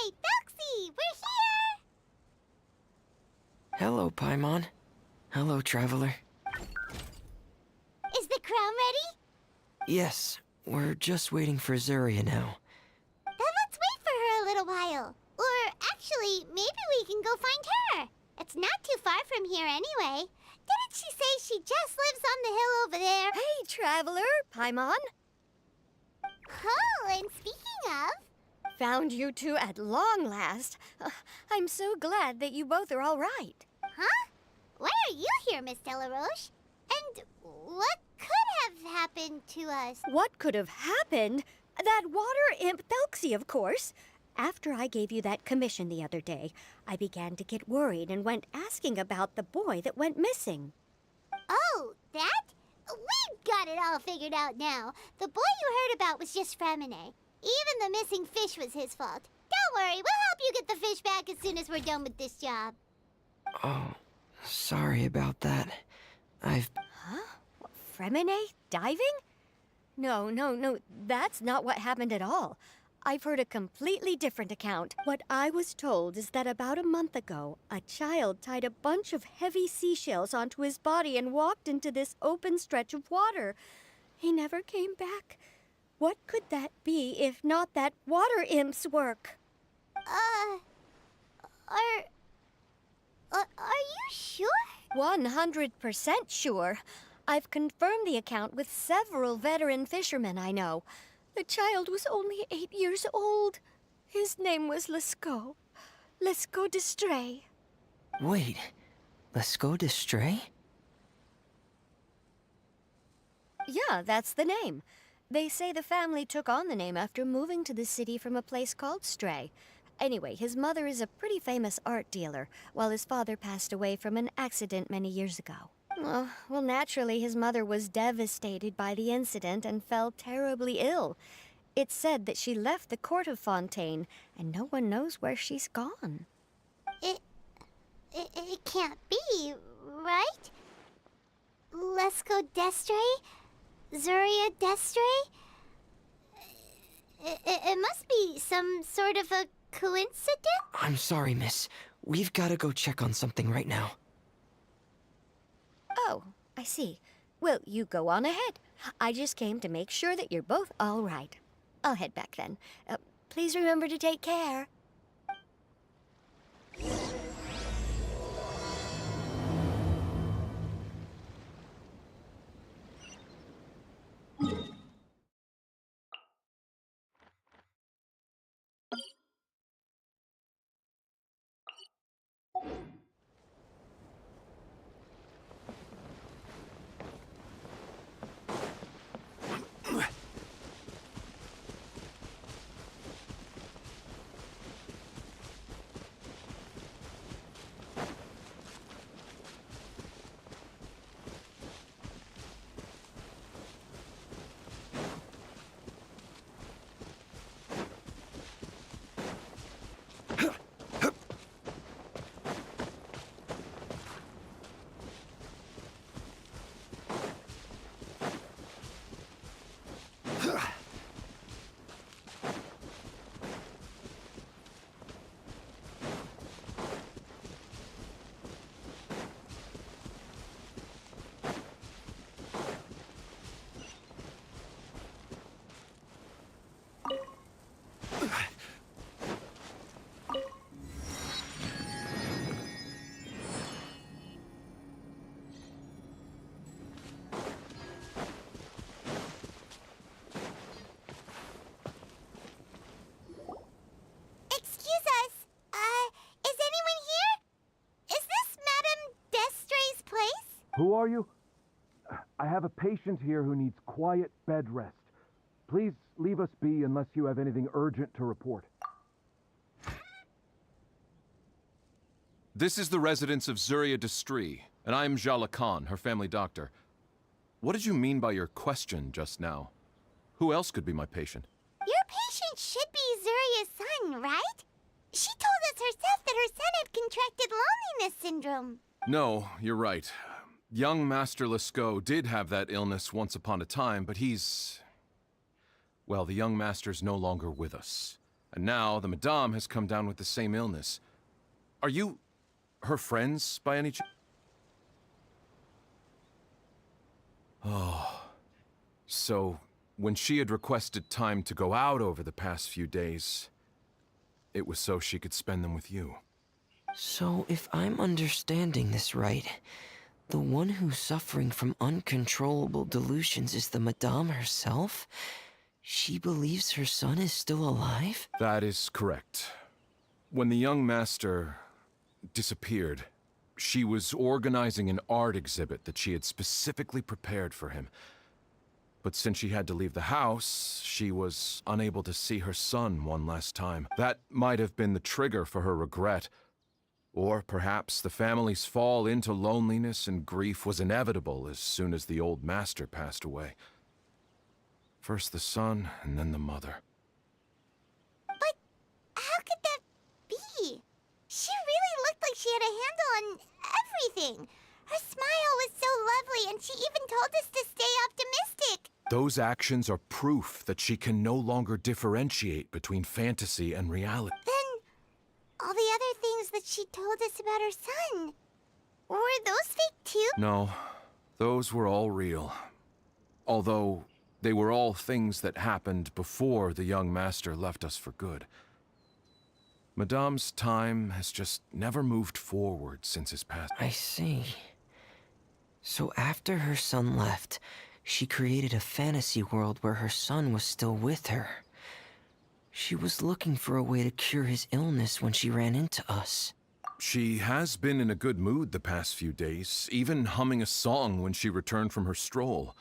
Thelxie, we're here! Hello, Paimon. Hello, Traveler. Is the crown ready? Yes, we're just waiting for Zuria now. Then let's wait for her a little while. Or actually, maybe we can go find her. It's not too far from here anyway. Didn't she say she just lives on the hill over there? Hey, Traveler, Paimon. Oh, and speaking of... Found you two at long last. I'm so glad that you both are all right. Huh? Why are you here, Miss Delaroche? And what could have happened to us? What could have happened? That water imp Thelxie, of course. After I gave you that commission the other day, I began to get worried and went asking about the boy that went missing. Oh, that? We've got it all figured out now. The boy you heard about was just Fremine. Even the missing fish was his fault. Don't worry, we'll help you get the fish back as soon as we're done with this job. Oh, sorry about that. I've... Huh? Fremine diving? No, that's not what happened at all. I've heard a completely different account. What I was told is that about a month ago, a child tied a bunch of heavy seashells onto his body and walked into this open stretch of water. He never came back. What could that be if not that water imp's work? Are you sure? 100% sure. I've confirmed the account with several veteran fishermen I know. The child was only 8 years old. His name was Lescaut. Lescaut d'Estray. Wait, Lescaut d'Estray? Yeah, that's the name. They say the family took on the name after moving to the city from a place called Stray. Anyway, his mother is a pretty famous art dealer, while his father passed away from an accident many years ago. Well, naturally, his mother was devastated by the incident and fell terribly ill. It's said that she left the court of Fontaine, and no one knows where she's gone. It can't be, right? Lescaut d'Estray? Zuria d'Estray? It must be some sort of a coincidence? I'm sorry, miss. We've got to go check on something right now. Oh, I see. Well, you go on ahead. I just came to make sure that you're both all right. I'll head back then. Please remember to take care. Excuse us. Is anyone here? Is this Madame d'Estray's place? Who are you? I have a patient here who needs quiet bed rest. Please leave us be unless you have anything urgent to report. This is the residence of Zuria Destri, and I am Jala Khan, her family doctor. What did you mean by your question just now? Who else could be my patient? Your patient should be Zuria's son, right? She told us herself that her son had contracted loneliness syndrome. No, you're right. Young Master Lescaut did have that illness once upon a time, but he's... Well, the young master's no longer with us. And now the Madame has come down with the same illness. Are you her friends by any chance? Oh. So, when she had requested time to go out over the past few days, it was so she could spend them with you. So, if I'm understanding this right, the one who's suffering from uncontrollable delusions is the Madame herself? She believes her son is still alive? That is correct. When the young master disappeared, she was organizing an art exhibit that she had specifically prepared for him. But since she had to leave the house, she was unable to see her son one last time. That might have been the trigger for her regret. Or perhaps the family's fall into loneliness and grief was inevitable as soon as the old master passed away. First the son, and then the mother. But how could that be? She really looked like she had a handle on everything. Her smile was so lovely, and she even told us to stay optimistic. Those actions are proof that she can no longer differentiate between fantasy and reality. Then, all the other things that she told us about her son, were those fake too? No, those were all real. Although, they were all things that happened before the young master left us for good. Madame's time has just never moved forward since his passing. I see. So after her son left, she created a fantasy world where her son was still with her. She was looking for a way to cure his illness when she ran into us. She has been in a good mood the past few days, even humming a song when she returned from her stroll.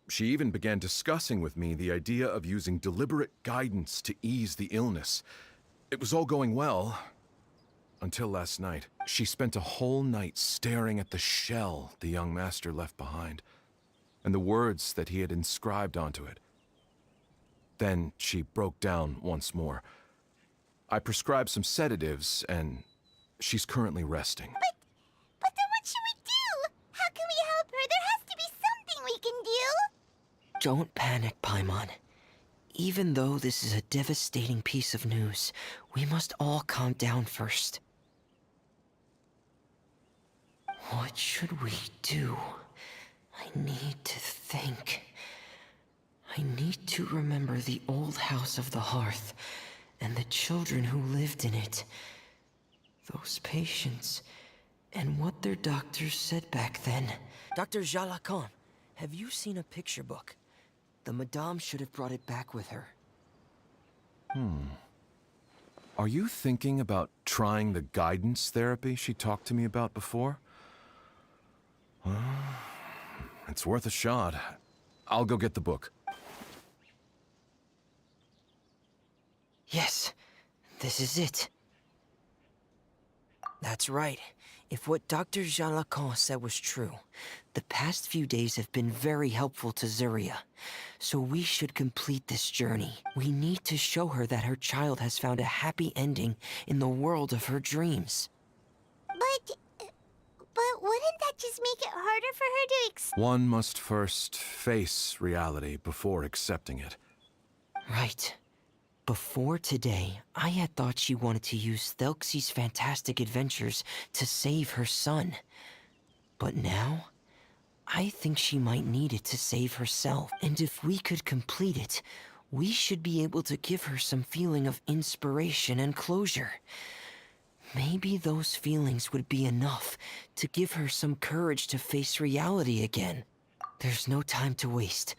She even began discussing with me the idea of using deliberate guidance to ease the illness. It was all going well, until last night. She spent a whole night staring at the shell the young master left behind, and the words that he had inscribed onto it. Then she broke down once more. I prescribed some sedatives, and she's currently resting. But then what should we do? How can we help her? There has to be something we can do. Don't panic, Paimon. Even though this is a devastating piece of news, we must all calm down first. What should we do? I need to think. I need to remember the old house of the hearth and the children who lived in it. Those patients, and what their doctors said back then. Dr. Jala Khan, have you seen a picture book? The Madame should have brought it back with her. Are you thinking about trying the guidance therapy she talked to me about before? It's worth a shot. I'll go get the book. Yes, this is it. That's right. If what Dr. Jean Lacan said was true, the past few days have been very helpful to Zuria. So we should complete this journey. We need to show her that her child has found a happy ending in the world of her dreams. But wouldn't that just make it harder for her to One must first face reality before accepting it. Right. Before today, I had thought she wanted to use Thelxie's fantastic adventures to save her son. But now, I think she might need it to save herself. And if we could complete it, we should be able to give her some feeling of inspiration and closure. Maybe those feelings would be enough to give her some courage to face reality again. There's no time to waste.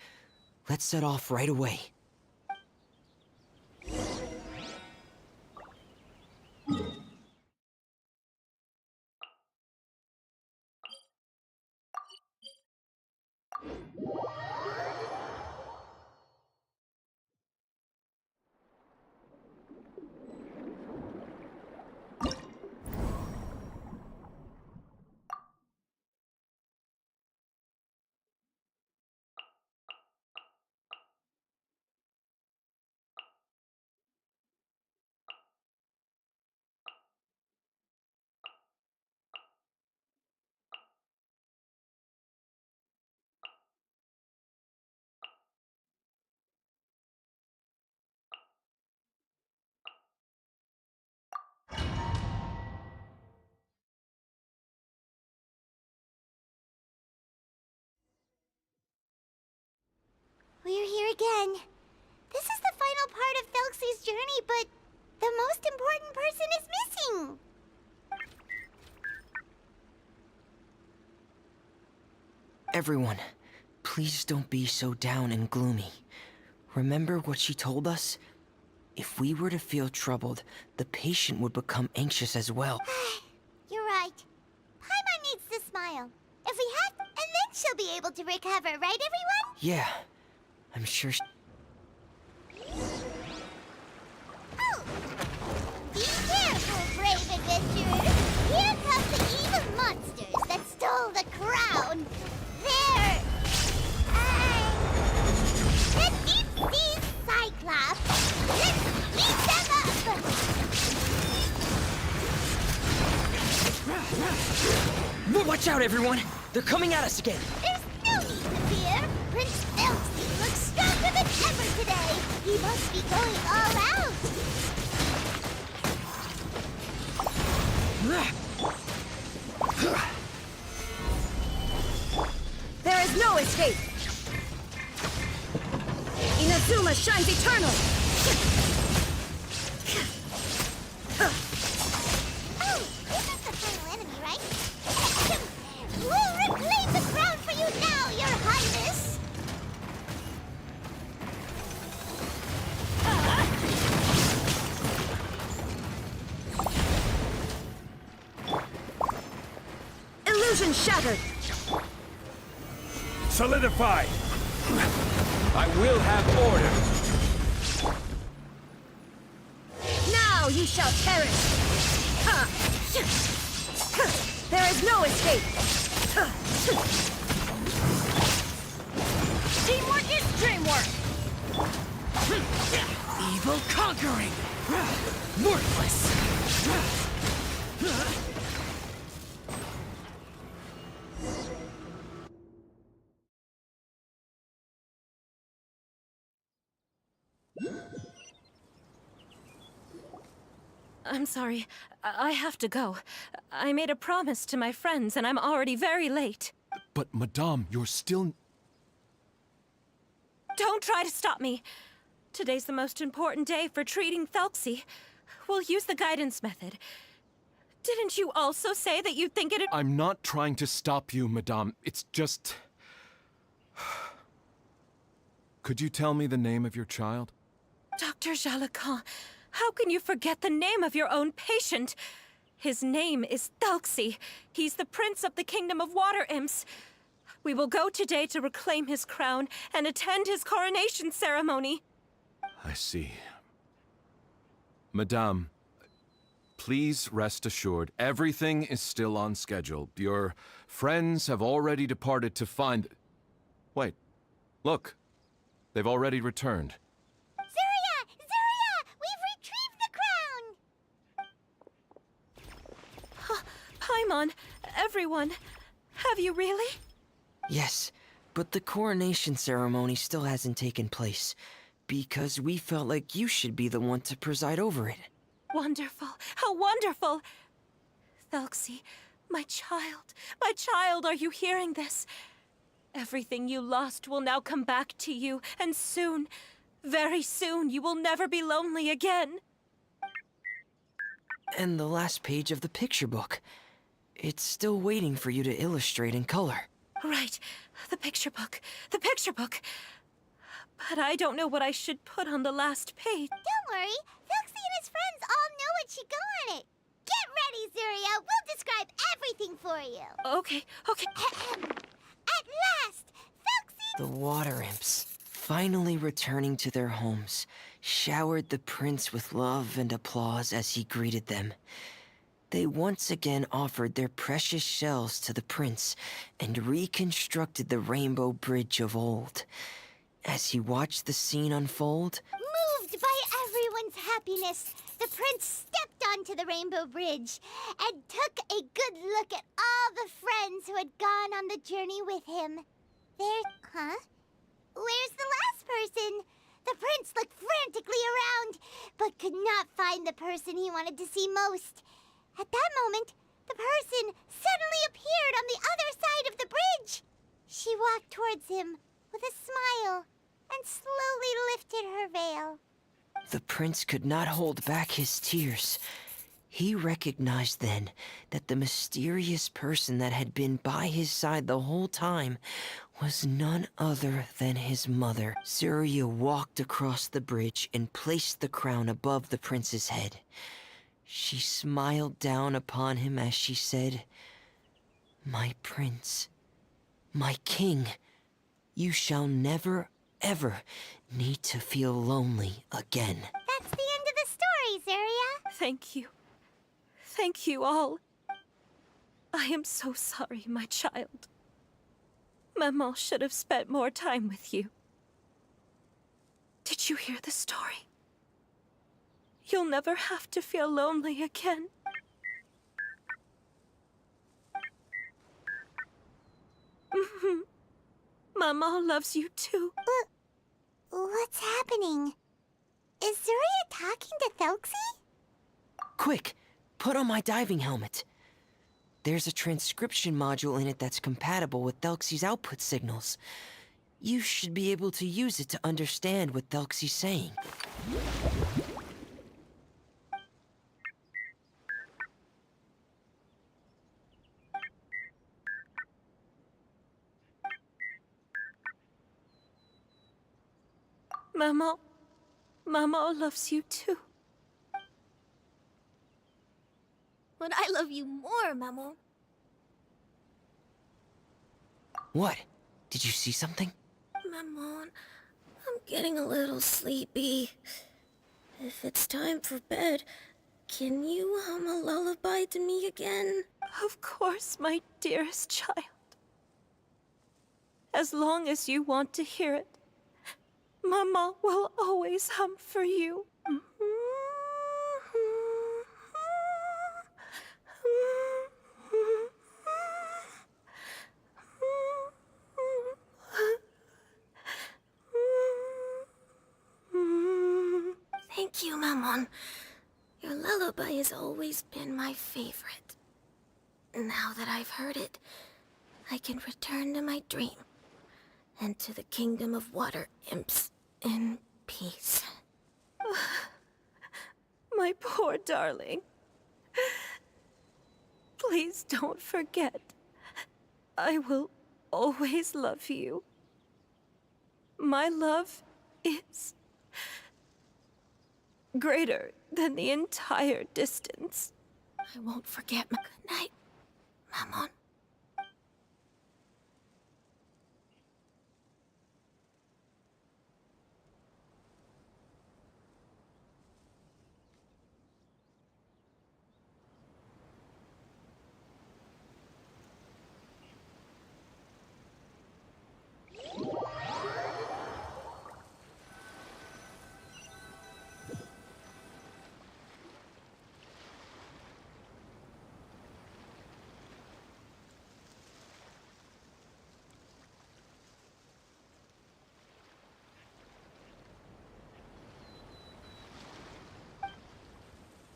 Let's set off right away. We're here again. This is the final part of Thelxie's journey, but the most important person is missing. Everyone, please don't be so down and gloomy. Remember what she told us? If we were to feel troubled, the patient would become anxious as well. You're right. Paimon needs to smile. If we have, and then she'll be able to recover, right, everyone? Yeah, I'm sure Oh! Be careful, brave adventurers! Here come the evil monsters that stole the crown! They're... the deep-sea Cyclops! Let's beat them up! Watch out, everyone! They're coming at us again! There's no need to fear! Prince Thelxie looks stronger than ever today! He must be going all out! There is no escape! Inazuma shines eternal! Oh, this is the final enemy, right? We'll reclaim the crown for you now, Your Highness! Illusion shattered! Solidify! I will have order. Now you shall perish! Ha! There is no escape! Teamwork is dreamwork! Evil conquering! Worthless! I'm sorry. I have to go. I made a promise to my friends, and I'm already very late. But, Madame, you're still... Don't try to stop me. Today's the most important day for treating Thelxie. We'll use the guidance method. Didn't you also say that you think it... I'm not trying to stop you, Madame. It's just... Could you tell me the name of your child? Dr. Jalacan, how can you forget the name of your own patient? His name is Thelxie. He's the prince of the kingdom of water imps. We will go today to reclaim his crown and attend his coronation ceremony. I see. Madame, please rest assured, everything is still on schedule. Your friends have already departed to find... Wait, look. They've already returned. Zuria! Zuria! We've retrieved the crown! Paimon, everyone, have you really? Yes, but the coronation ceremony still hasn't taken place, because we felt like you should be the one to preside over it. Wonderful, how wonderful! Thelxie, my child, are you hearing this? Everything you lost will now come back to you, and soon, very soon, you will never be lonely again. And the last page of the picture book. It's still waiting for you to illustrate in color. Right, the picture book. But I don't know what I should put on the last page. Don't worry, Thelxie and his friends all know what should go on it. Get ready, Zuria. We'll describe everything for you. Okay. At last, Thelxie... The water imps, finally returning to their homes, showered the prince with love and applause as he greeted them. They once again offered their precious shells to the prince and reconstructed the rainbow bridge of old. As he watched the scene unfold... Moved by everyone's happiness, the prince stepped onto the rainbow bridge and took a good look at all the friends who had gone on the journey with him. Huh? Where's the last person? The prince looked frantically around, but could not find the person he wanted to see most. At that moment, the person suddenly appeared on the other side of the bridge. She walked towards him with a smile and slowly lifted her veil. The prince could not hold back his tears. He recognized then that the mysterious person that had been by his side the whole time was none other than his mother. Surya walked across the bridge and placed the crown above the prince's head. She smiled down upon him as she said, "My prince, my king, you shall never, ever need to feel lonely again." That's the end of the story, Surya. Thank you. Thank you all. I am so sorry, my child. Maman should have spent more time with you. Did you hear the story? You'll never have to feel lonely again. Maman loves you too. What's happening? Is Surya talking to Thelxie? Quick, put on my diving helmet. There's a transcription module in it that's compatible with Thelxie's output signals. You should be able to use it to understand what Thelxie's saying. Maman loves you too. But I love you more, Maman. What? Did you see something? Maman, I'm getting a little sleepy. If it's time for bed, can you hum a lullaby to me again? Of course, my dearest child. As long as you want to hear it, Mama will always hum for you. Thank you, Maman. Your lullaby has always been my favorite. Now that I've heard it, I can return to my dream and to the kingdom of water imps in peace. My poor darling. Please don't forget. I will always love you. My love is greater than the entire distance. I won't forget. Good night, Maman.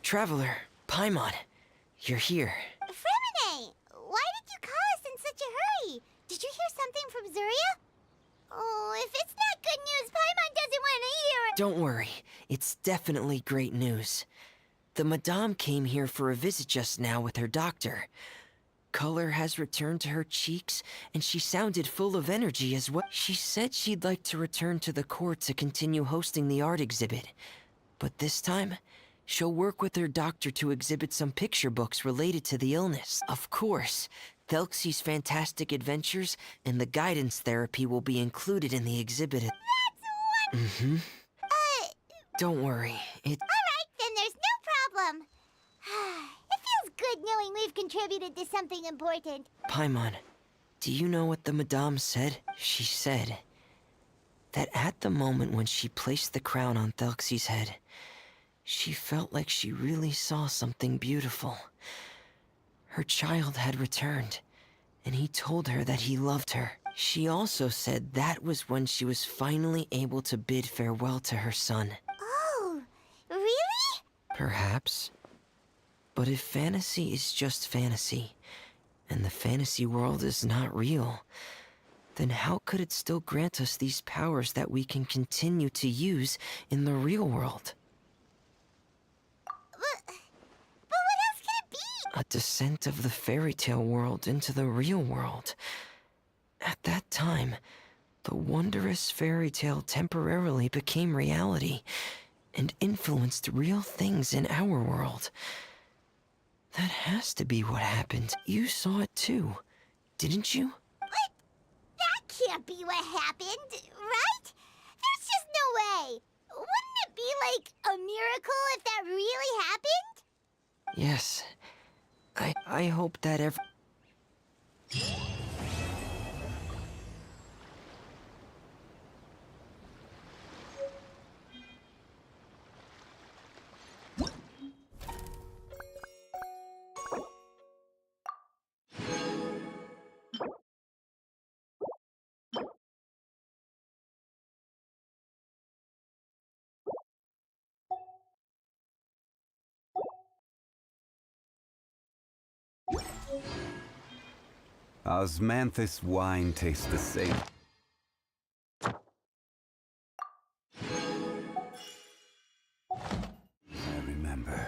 Traveler, Paimon, you're here. Fremine, why did you call us in such a hurry? Did you hear something from Surya? Oh, if it's not good news, Paimon doesn't want to hear it. Don't worry, it's definitely great news. The Madame came here for a visit just now with her doctor. Color has returned to her cheeks, and she sounded full of energy as well. She said she'd like to return to the court to continue hosting the art exhibit. But this time, she'll work with her doctor to exhibit some picture books related to the illness. Of course, Thelxie's fantastic adventures and the guidance therapy will be included in the exhibit. That's wonderful. Mm-hmm. Don't worry, All right, then there's no problem. It feels good knowing we've contributed to something important. Paimon, do you know what the Madame said? She said that at the moment when she placed the crown on Thelxie's head, she felt like she really saw something beautiful. Her child had returned, and he told her that he loved her. She also said that was when she was finally able to bid farewell to her son. Oh, really? Perhaps. But if fantasy is just fantasy, and the fantasy world is not real, then how could it still grant us these powers that we can continue to use in the real world? But what else could it be? A descent of the fairy tale world into the real world. At that time, the wondrous fairy tale temporarily became reality and influenced real things in our world. That has to be what happened. You saw it too, didn't you? What? That can't be what happened, right? There's just no way. Wouldn't it be like a miracle if that really happened? Yes. I hope that Osmanthus wine tastes the same. I remember.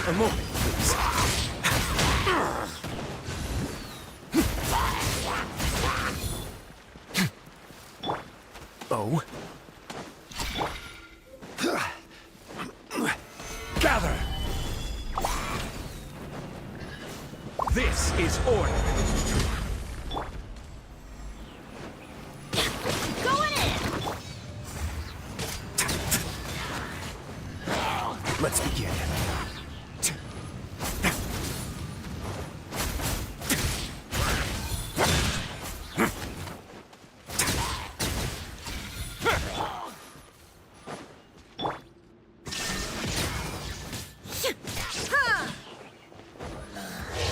A moment, please. Oh? Gather! This is order. Going in! Let's begin.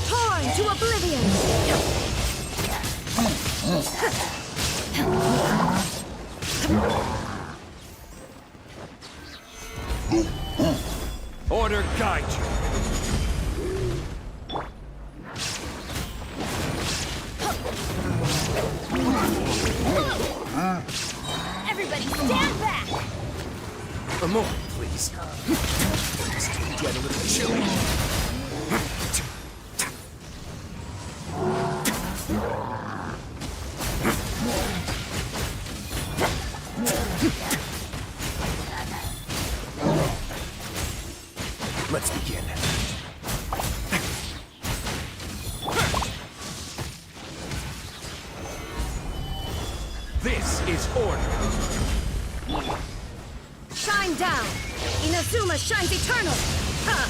Torn to oblivion! Order guide you. Everybody stand back! A moment, please. Things can get a little chilly. Let's begin. This is order. Shine shine down! Inazuma shines eternal! Ha!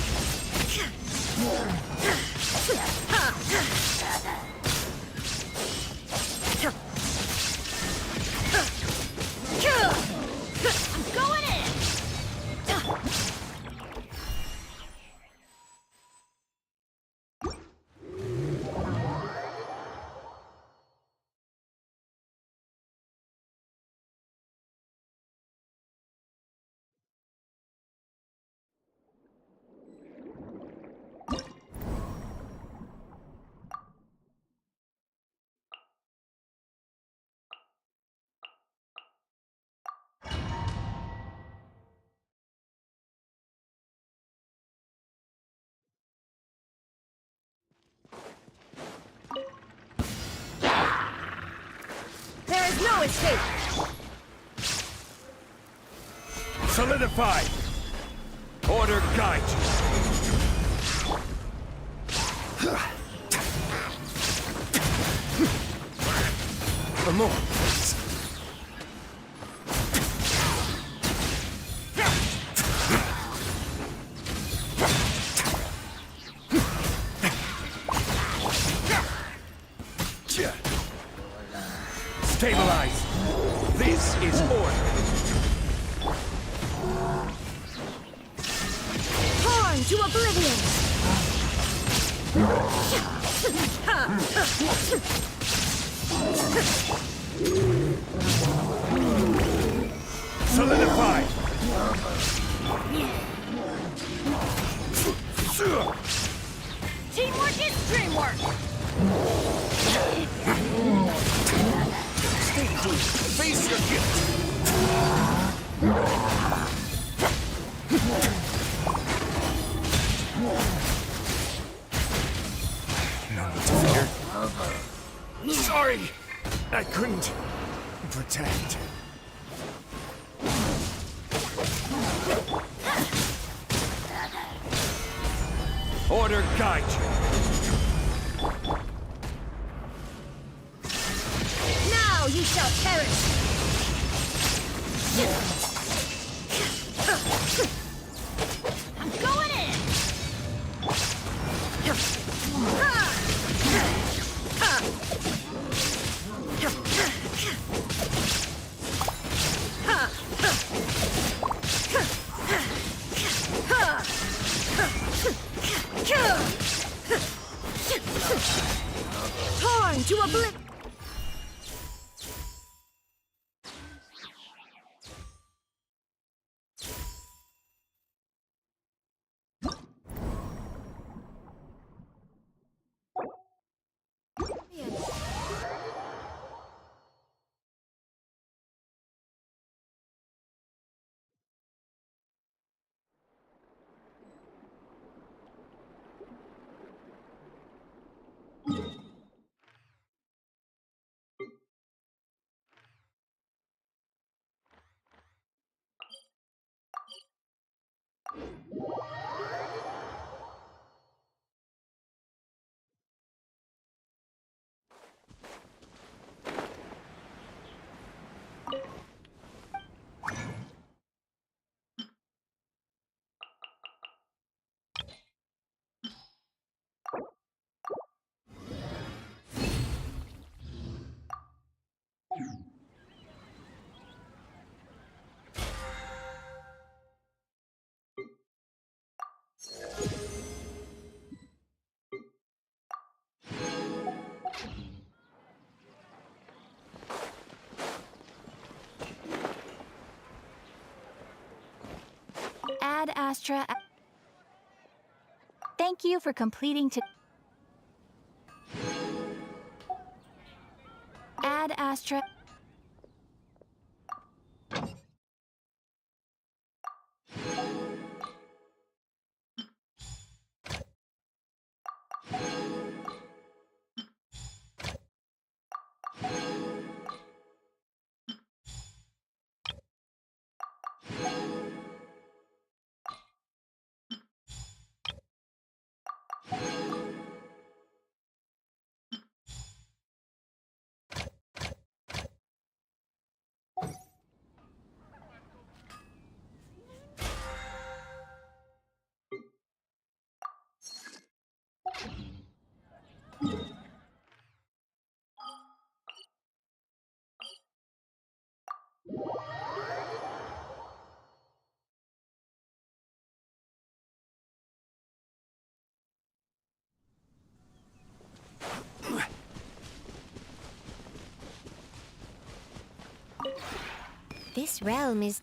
I'm going in! There is no escape! Solidify! Order guide you! A moment, please. Stabilize! This is order! Torn to oblivion! Solidify! Teamwork is dreamwork! Face your gift! No need to fear. Sorry! I couldn't protect. Order guide you. Now you shall perish! I'm going in! Torn to oblivion! Ad Astra. Thank you for completing to Ad Astra. This realm is...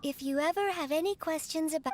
If you ever have any questions about...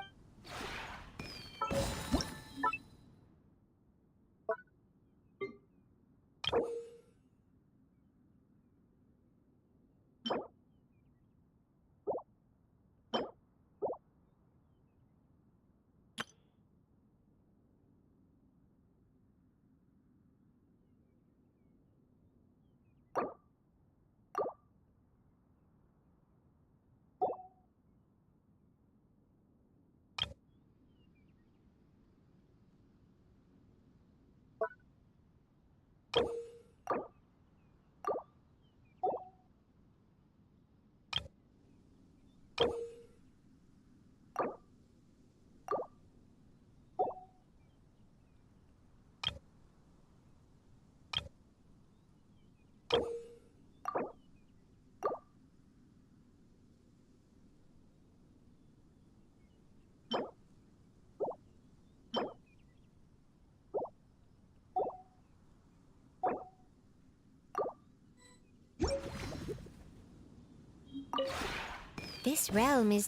This realm is...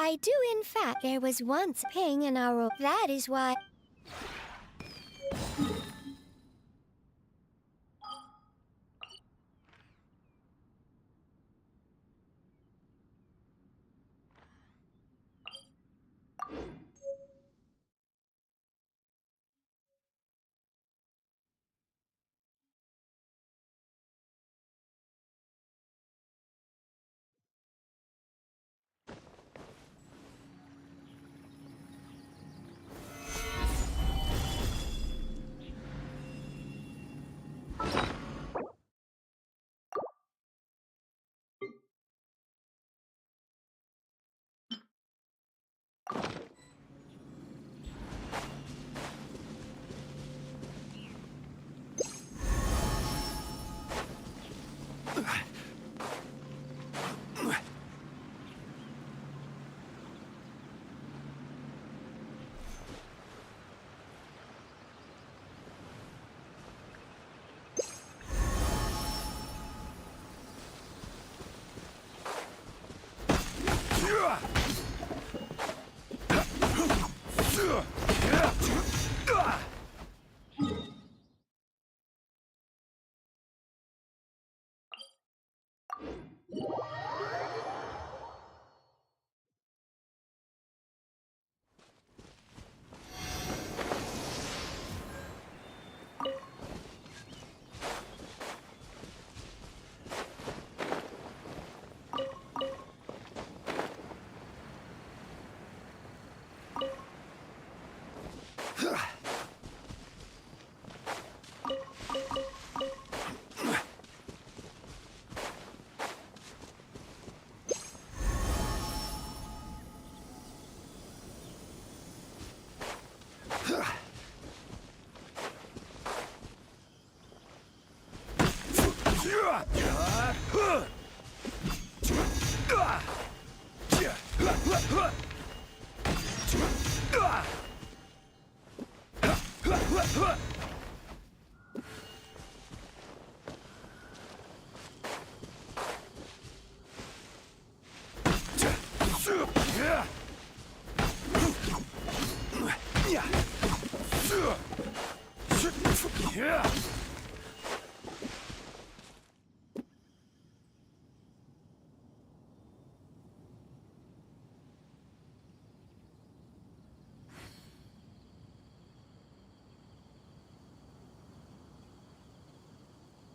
I do, in fact. There was once a ping in our... That is why...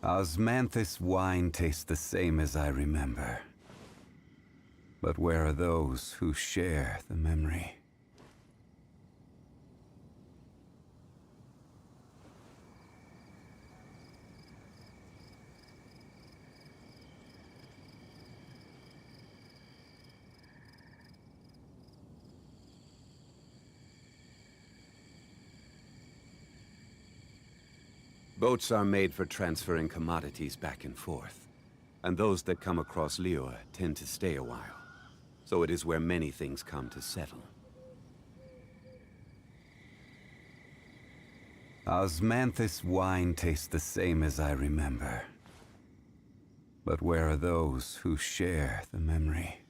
Osmanthus wine tastes the same as I remember. But where are those who share the memory? Boats are made for transferring commodities back and forth. And those that come across Liyue tend to stay a while. So it is where many things come to settle. Osmanthus wine tastes the same as I remember. But where are those who share the memory?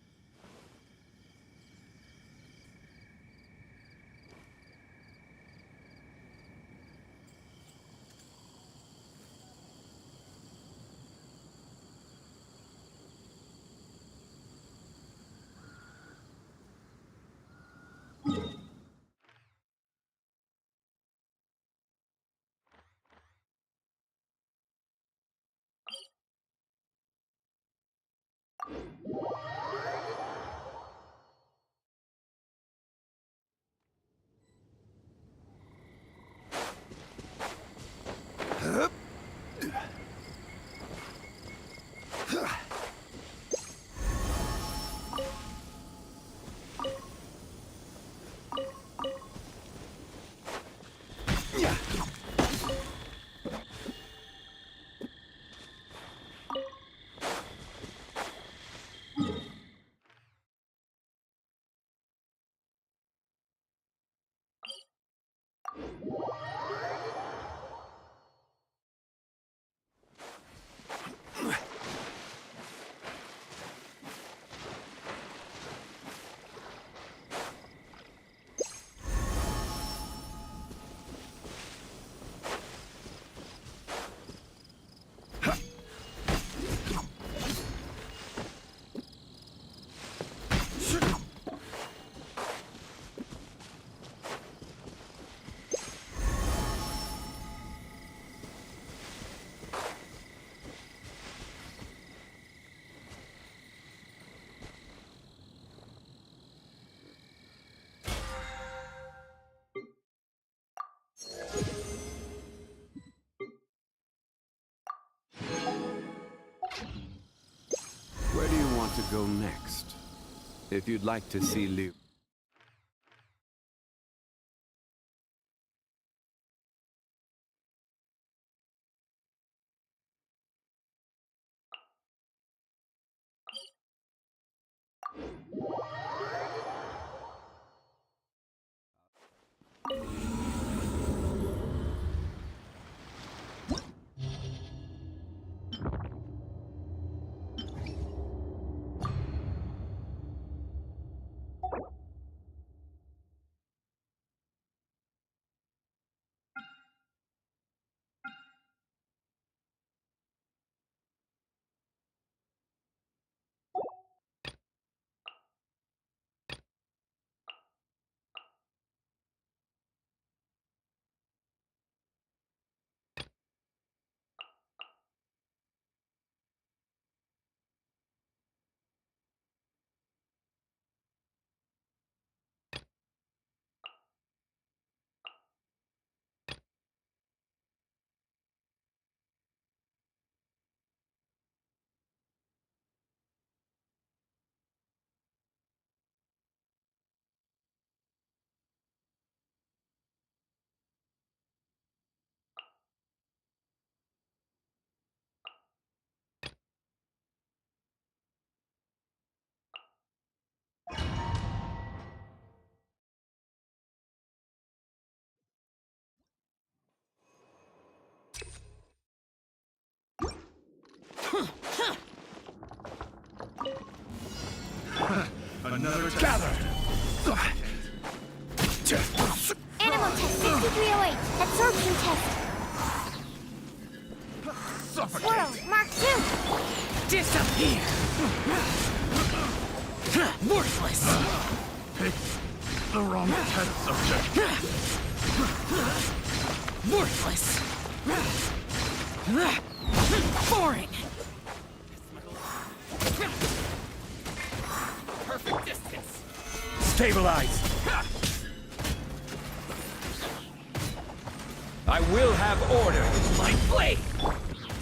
Where do you want to go next? If you'd like to see Liyue... Gather! Animal test 6308. Absorption test. Swirl, Mark 2. Disappear! Worthless! Pick the wrong test subject. Worthless! Boring! Perfect distance! Stabilize! I will have order! My blade!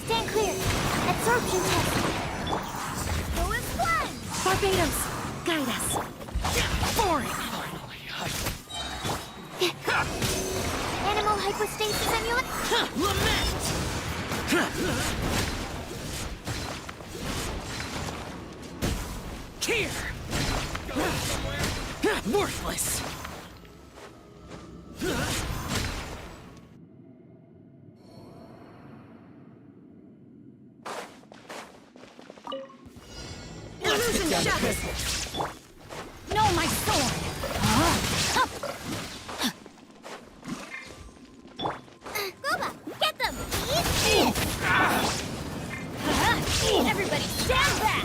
Stand clear. Absorption test. Go is one. Barbados, guide us. Boring! Animal hypostasis amulet. Lament! Here! Worthless! Illusion shattered. No, my sword. Boba, get them. Everybody, stand back.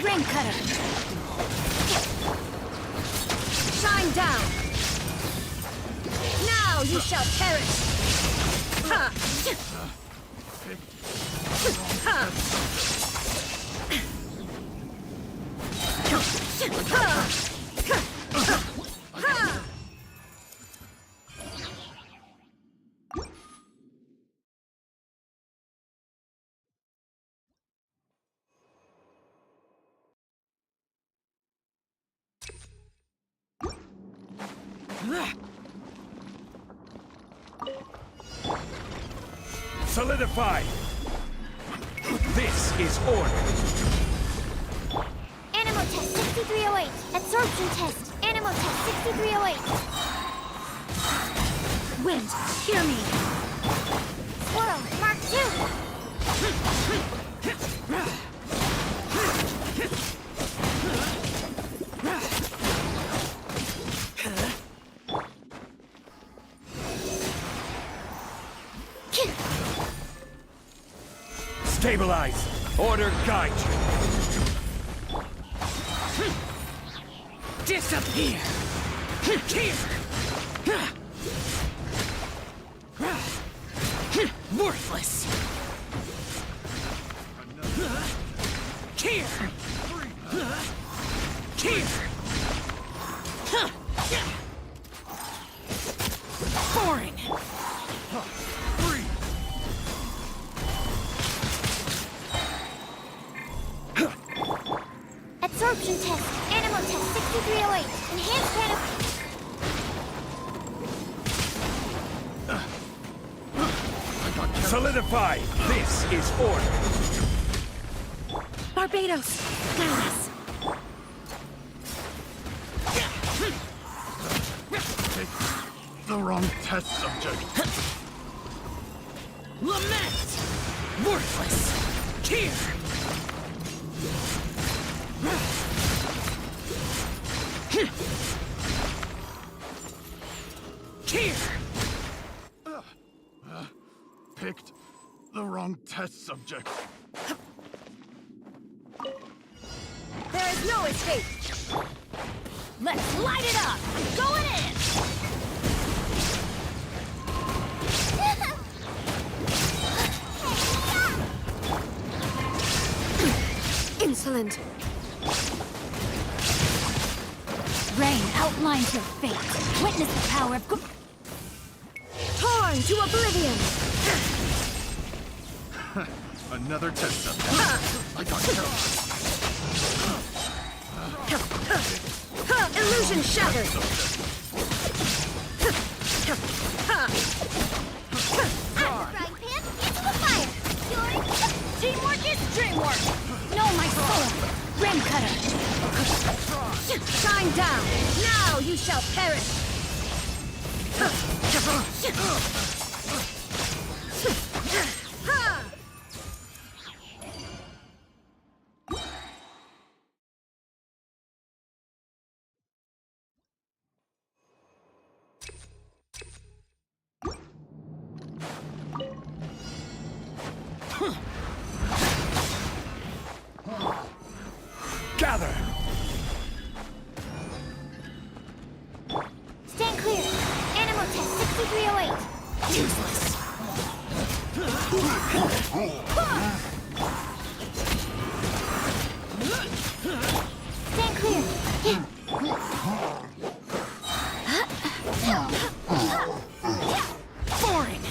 Ring cutter. Shine down. Now you shall perish. Ha! Ha! Solidify! This is order! Animal test 6308. Absorption test. Animal test 6308. Wind, hear me. Swirl, Mark 2. Stabilize! Order guide you! Disappear! Here! Worthless! Here! Here! Boring! Absorption test. Animal test 6308. Enhanced canopy. Solidify! This is order! Barbados, guide us. Pick the wrong test subject. Lament! Worthless! Here! Here! Picked the wrong test subject. There is no escape. Let's light it up. I'm going in. Insolent. Rain outlines your fate. Witness the power of good. Torn to oblivion. Another test subject. I got killed. Illusion shattered. Frying pan into the fire. Teamwork is dreamwork. No, my sword. Rim cutter. Shine down. Now you shall perish. Useless. Stand clear. Foreign.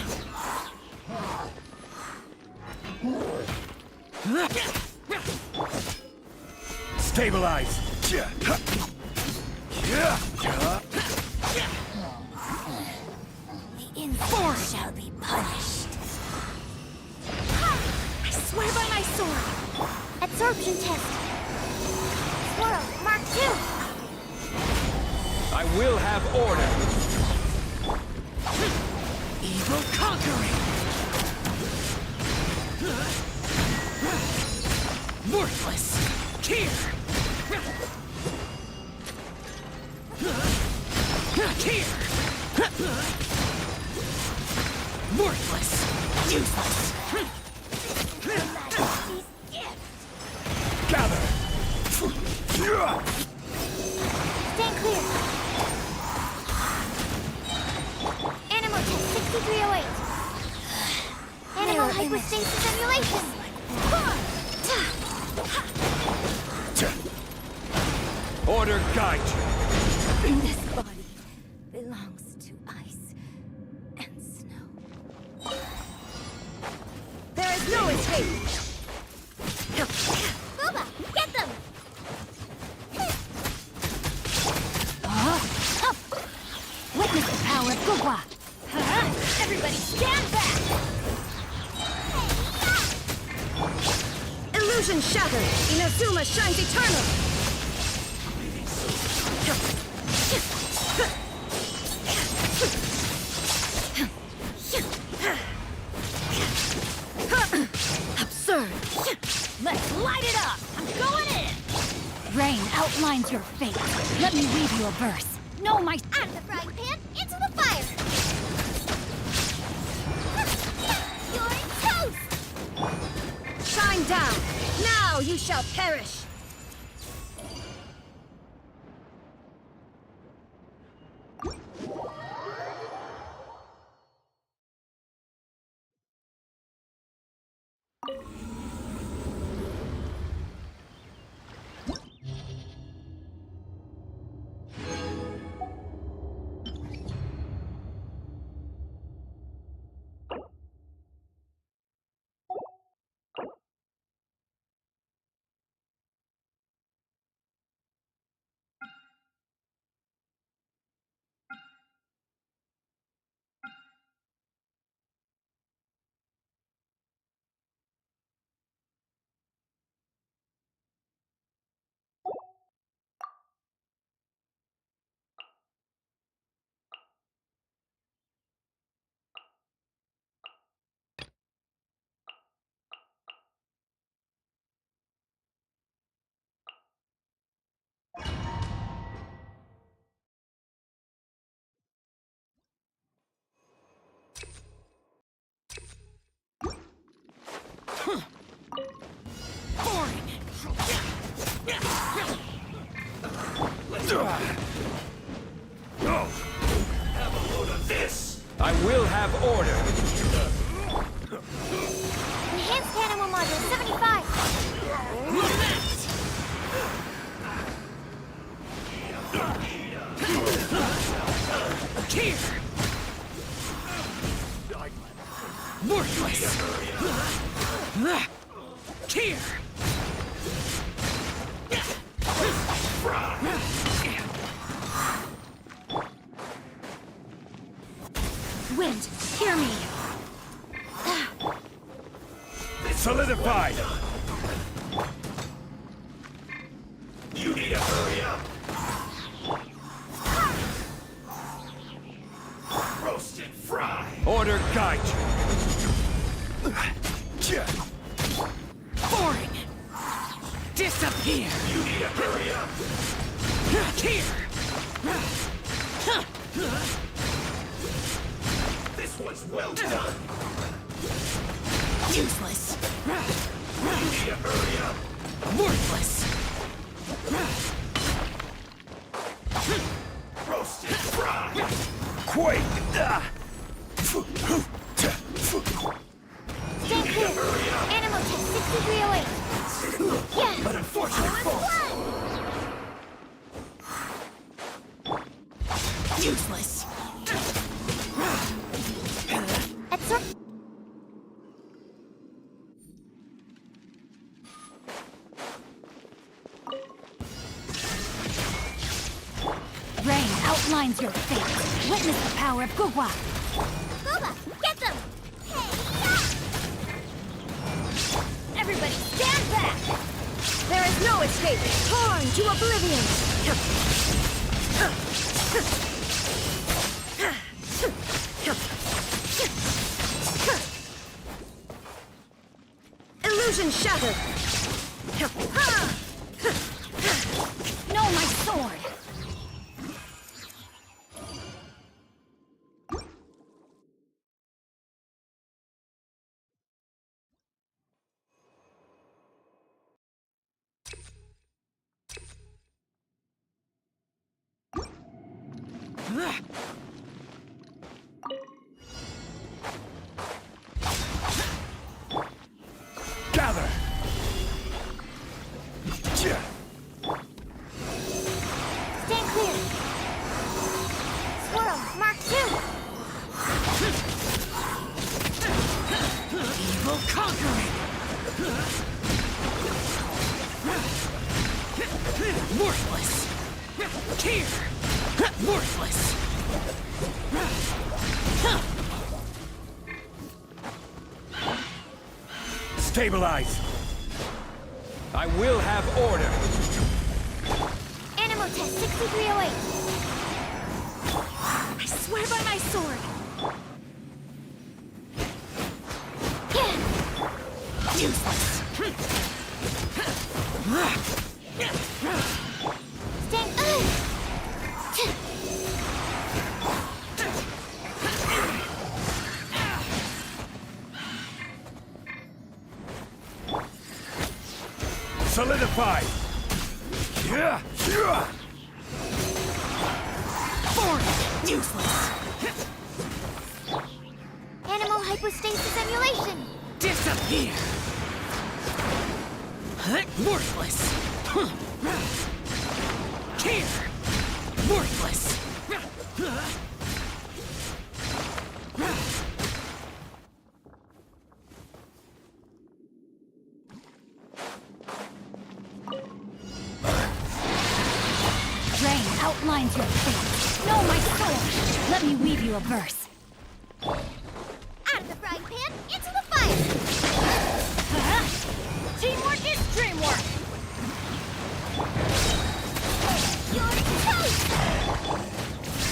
Stabilize. The insult shall be punished. I swear by my sword. Absorption test. Swirl, Mark 2. I will have order. Evil conquering. Worthless. Here. Here. Worthless. Useless. Gather. Stand clear. Animal test 6308. Animal hyperstasis simulation. Order guide you. This body belongs to ice and snow. There is no escape! Booba, get them! Witness the power of Gugwa! Everybody stand back! Illusion shattered! Inazuma shines eternal! Absurd! Let's light it up! I'm going in! Rain outlines your fate. Let me read you a verse. No, my... Out of the frying pan, into the fire! You're toast! Shine down! Now you shall perish! I will have order. Enhanced animal module 75. Here. Worthless. Here. Wind, hear me! Solidified. You need to hurry up. Roast and fry. Order guide you. Foreign. Disappear. You need to hurry up. Here. This one's well done. Useless. You need to hurry up. Worthless. Roast and fry. Quake. Stand clear. Animal test 6308. Yeah. An unfortunate fault. Useless. Rain outlines your fate. Witness the power of Gugwa. Gooba, get them! Hey, Everybody stand back! There is no escape! Torn to oblivion! Illusion shattered! No, my sword! Gather! stand clear. Swirl, Mark 2. Evil conquering! Worthless! Here! Worthless! Stabilize! I will have order! Animal test 6308. I swear by my sword! Useless! Stand. Solidify! Forward! Useless! Animal hypostasis emulation. Disappear! Worthless! Here! Worthless! Rain outlines your fate. No, my sword! Let me weave you a verse. Out of the frying pan, into the fire. Teamwork is dreamwork! You're toast.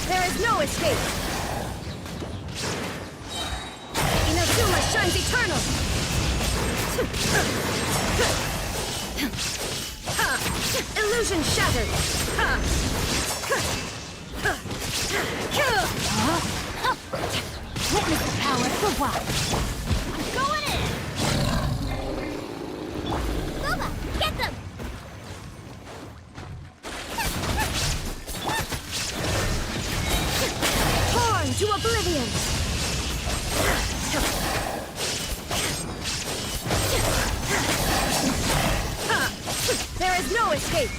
There is no escape! Inazuma shines eternal! Illusion shattered! Witness the power of the wild. I'm going in. Gooba, get them. Torn to oblivion! There is no escape!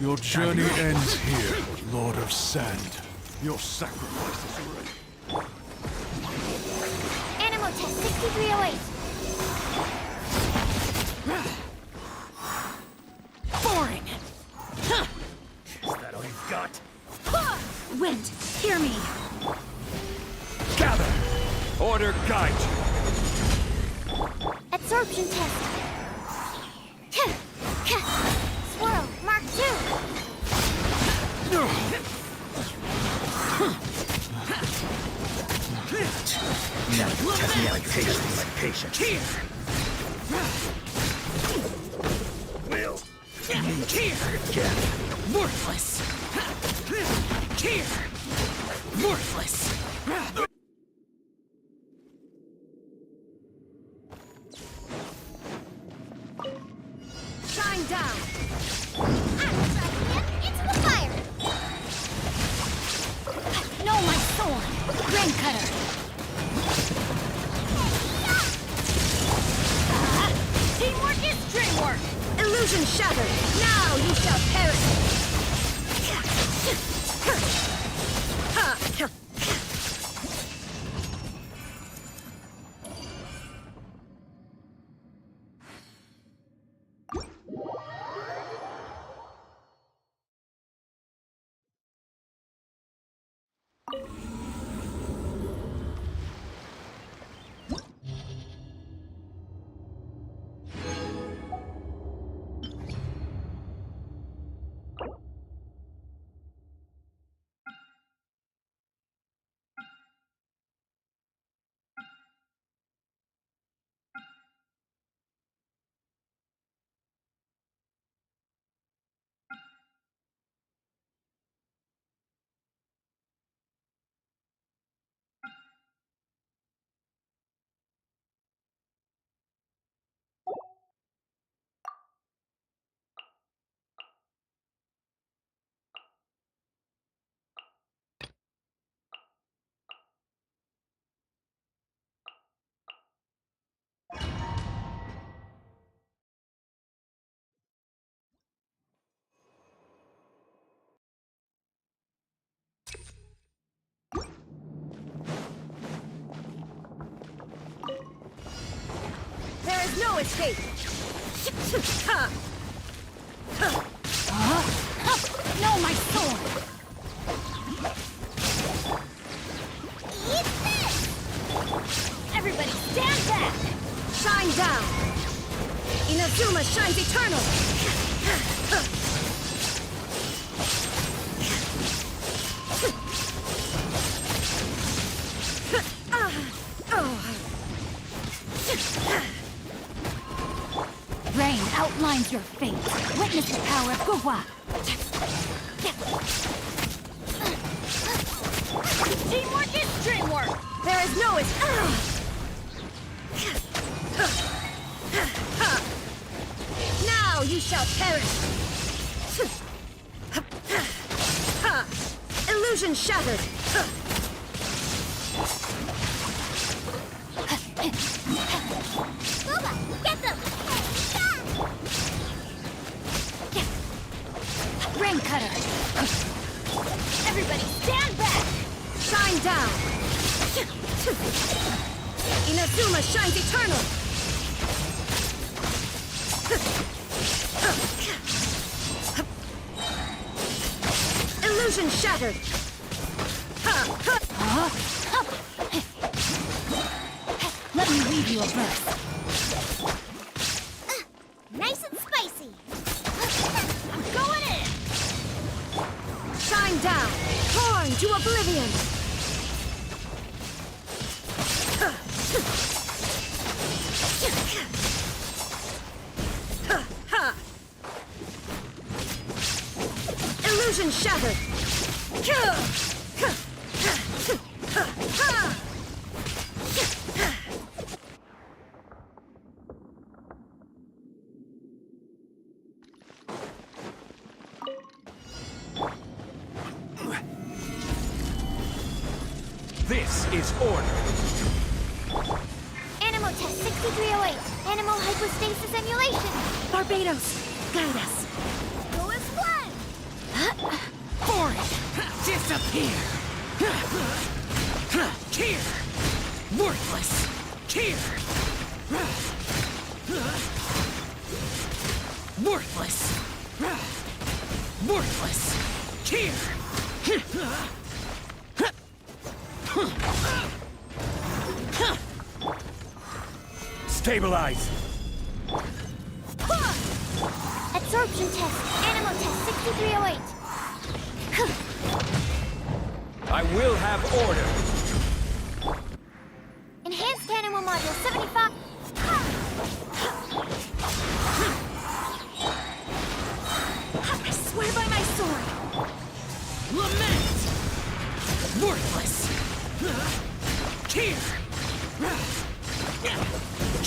Your journey ends here, Lord of Sand. Your sacrifice is ready. Animal test 6308. Boring! Is that all you've got? Wind, hear me! Gather! Order guide you! Absorption test. Swirl, Mark 2. Now you test my patience, my patience. Here! Will Here! Worthless! Here! Worthless! Shine down! I'm dragging him into the fire! No, my sword! Grain cutter! Teamwork is dreamwork! Illusion shattered! Now you shall perish! There is no escape! No, my sword! Eat this! Everybody stand back! Shine down! Inazuma shines eternal! Rain outlines your fate. Witness the power of Gugwa. Teamwork is dreamwork! There is no Now you shall perish! Illusion shattered! Booba, get them! Rain cutter! Everybody stand back! Shine down! Inazuma shines eternal! Illusion shattered! Let me weave you a verse. Nice and spicy! I'm going in! Shine down! Torn to oblivion! Illusion shattered! This is order. Animal test 6308. Animal hypostasis emulation. Barbados, guide us. Go as planned. Forest, disappear. Here, worthless. Here, worthless. Worthless. Here. Stabilize. Absorption test. Animal test 6308. I will have order. Enhanced animal module 75.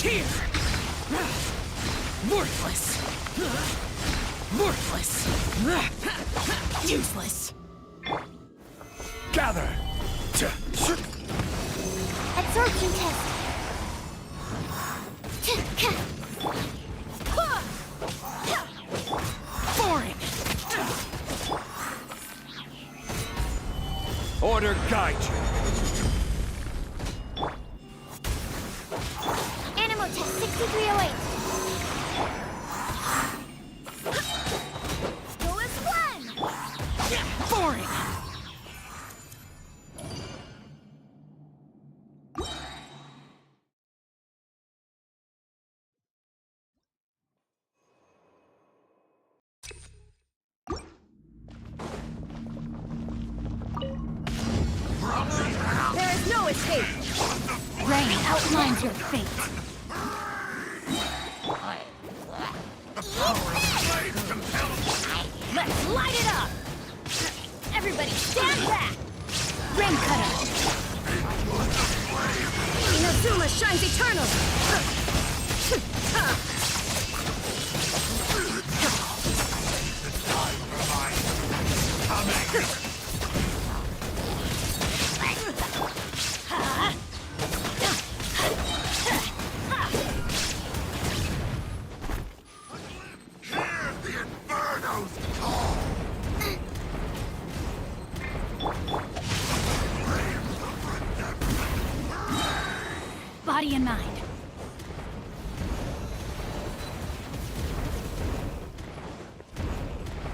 Here! Worthless! Worthless! Useless! Gather! Absorption test. Foreign! Order guide you. Animal test 6308. Go as one. Foreign! There is no escape! Rain outlines your fate. Let's light it up! Everybody stand back! Rain cutter. Inazuma shines eternal! Body and mind.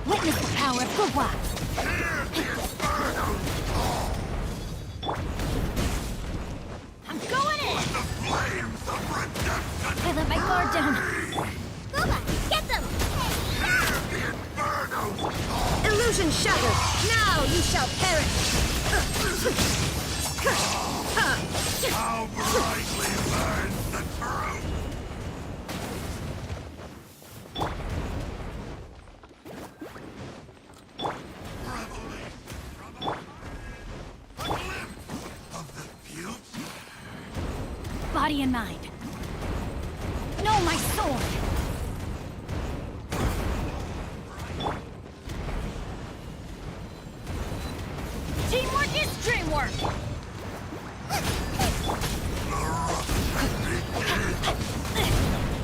Witness the power of Gugwa. I'm going in! I let my guard down. Booba, get them. Illusion shattered! Now you shall perish! How brightly burns the truth! Body and mind. No, my sword! Teamwork is dreamwork!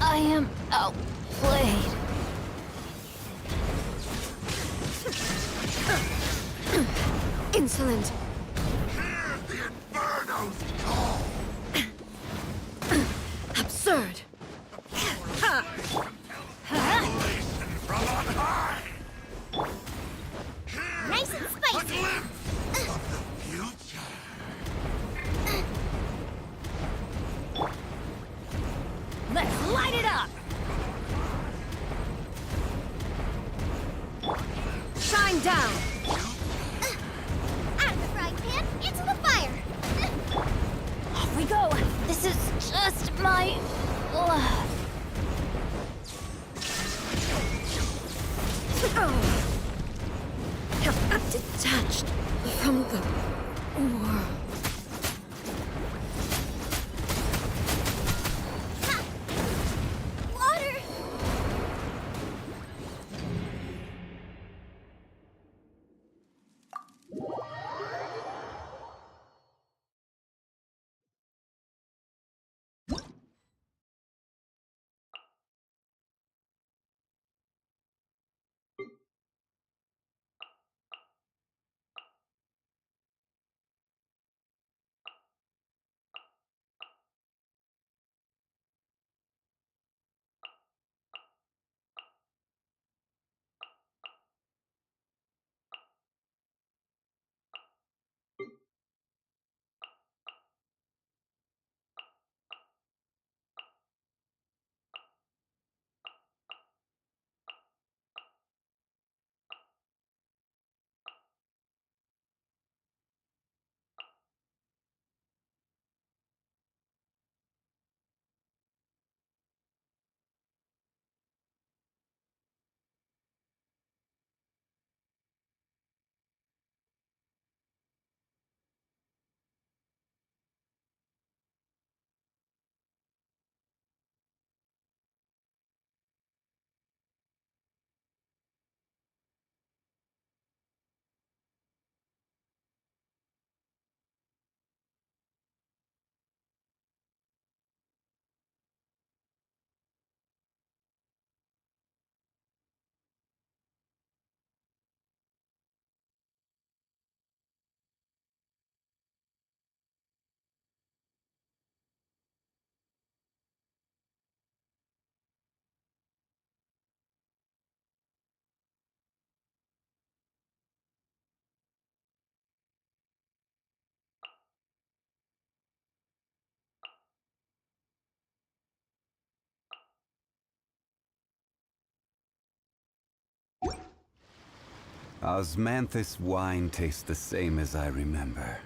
I am outplayed. Insolent! Absurd! Nice and spicy. Let's light it up! Shine down! Out of the frying pan, into the fire. Off we go! This is just my blood. I'm detached from the world. Water. Osmanthus wine tastes the same as I remember.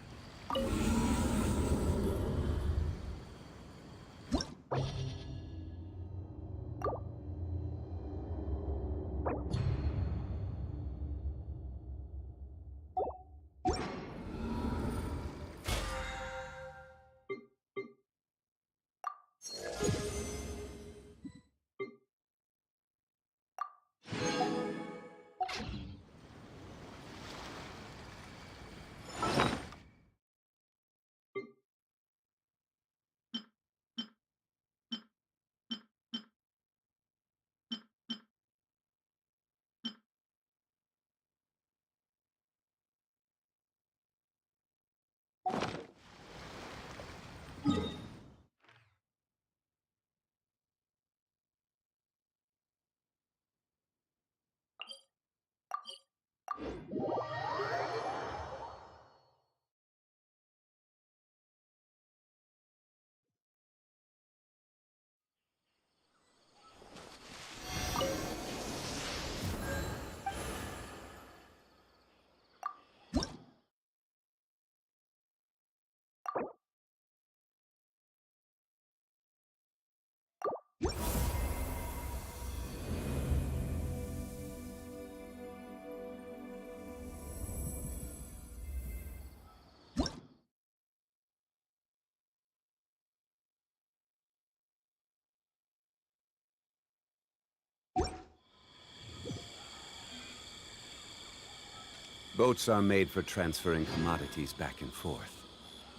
Boats are made for transferring commodities back and forth.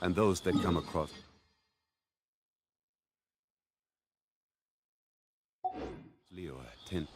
And those that come across... Leo, tend...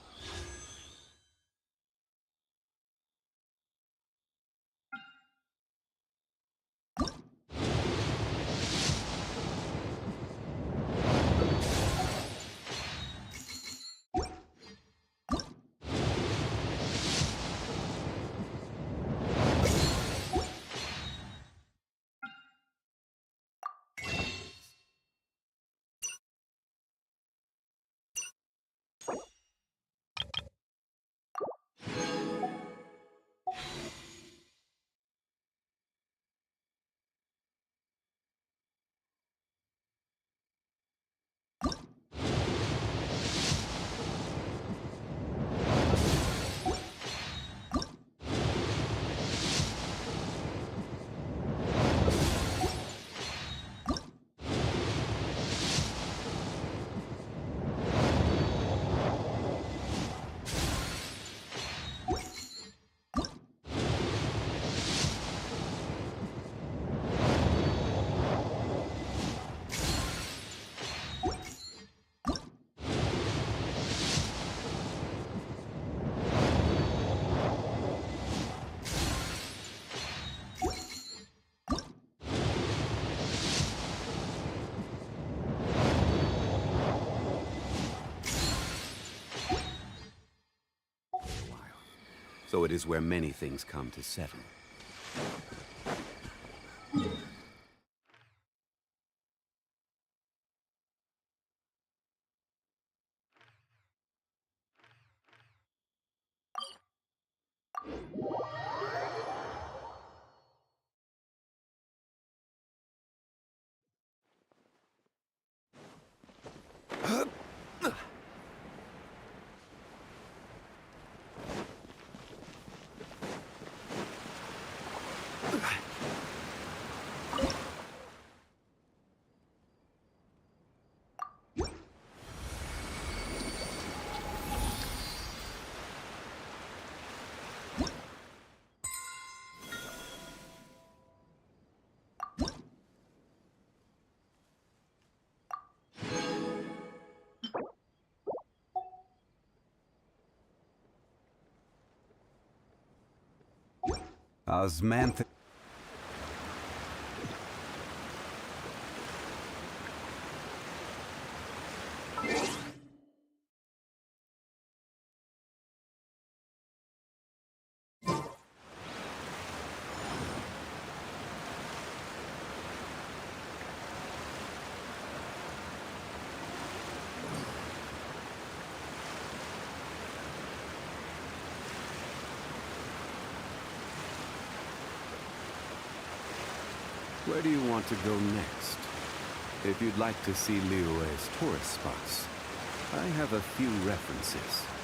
So it is where many things come to 7. Osmanthus... Where do you want to go next? If you'd like to see Liyue's tourist spots, I have a few references.